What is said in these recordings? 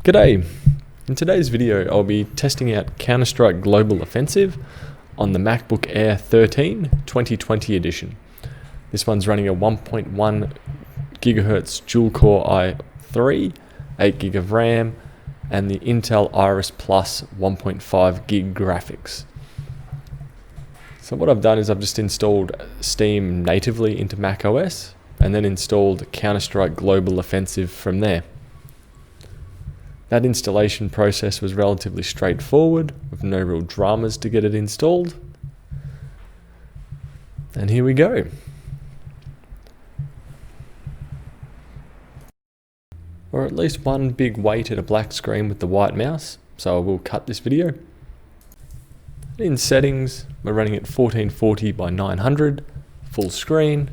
G'day! In today's video I'll be testing out Counter-Strike Global Offensive on the MacBook Air 13 2020 edition. This one's running a 1.1 GHz dual-core i3, 8GB of RAM, and the Intel Iris Plus 1.5 gig graphics. So what I've done is I've just installed Steam natively into macOS and then installed Counter-Strike Global Offensive from there. That installation process was relatively straightforward, with no real dramas to get it installed. And here we go. Or at least one big weight at a black screen with the white mouse, so I will cut this video. In settings, we're running at 1440 by 900, full screen,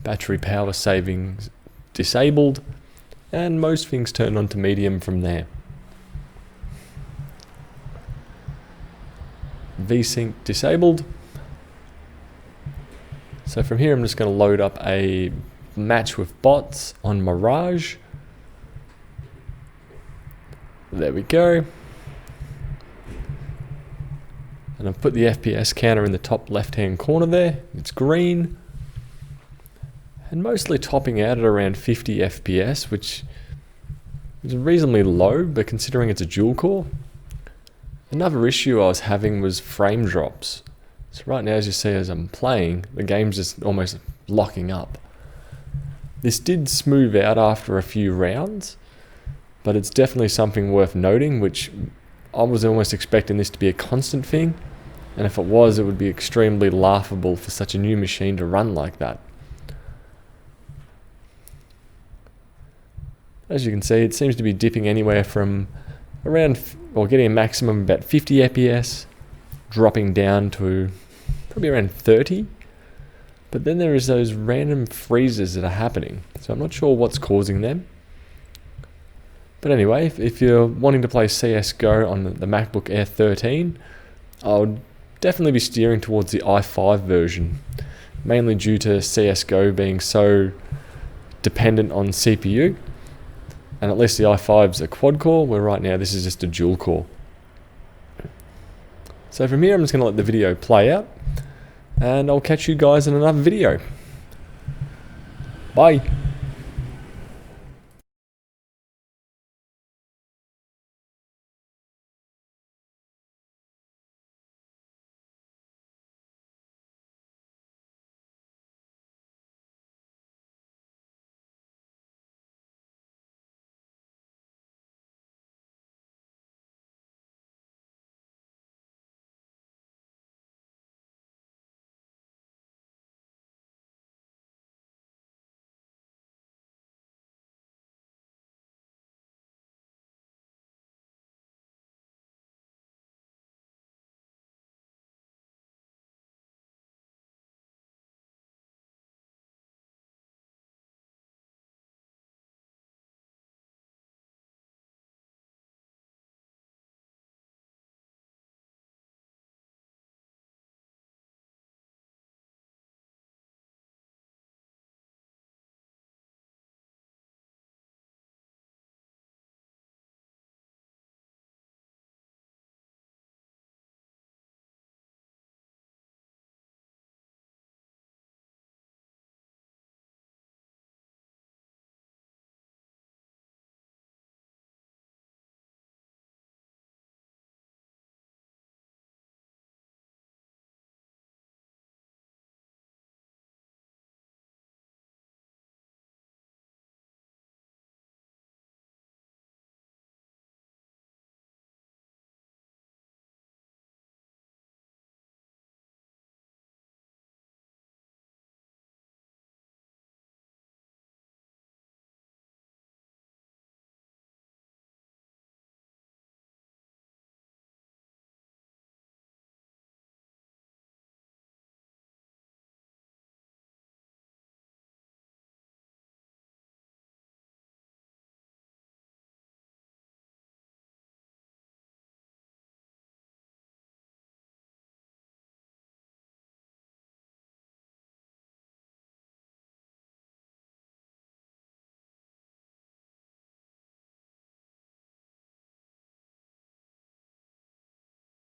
battery power savings disabled, and most things turned on to medium from there. VSync disabled. So from here I'm just going to load up a match with bots on Mirage. There we go. And I've put the FPS counter in the top left hand corner there. It's green. And mostly topping out at around 50 FPS, which is reasonably low, but considering it's a dual core. Another issue I was having was frame drops. So right now, as you see as I'm playing, the game's just almost locking up. This did smooth out after a few rounds, but it's definitely something worth noting, which I was almost expecting this to be a constant thing. And if it was, it would be extremely laughable for such a new machine to run like that. As you can see, it seems to be dipping anywhere from around, or getting a maximum of about 50 FPS, dropping down to probably around 30. But then there is those random freezes that are happening. So I'm not sure what's causing them. But anyway, if you're wanting to play CSGO on the MacBook Air 13, I would definitely be steering towards the i5 version, mainly due to CSGO being so dependent on CPU. And at least the i5's a quad core, where right now this is just a dual core. So from here I'm just going to let the video play out, and I'll catch you guys in another video. Bye!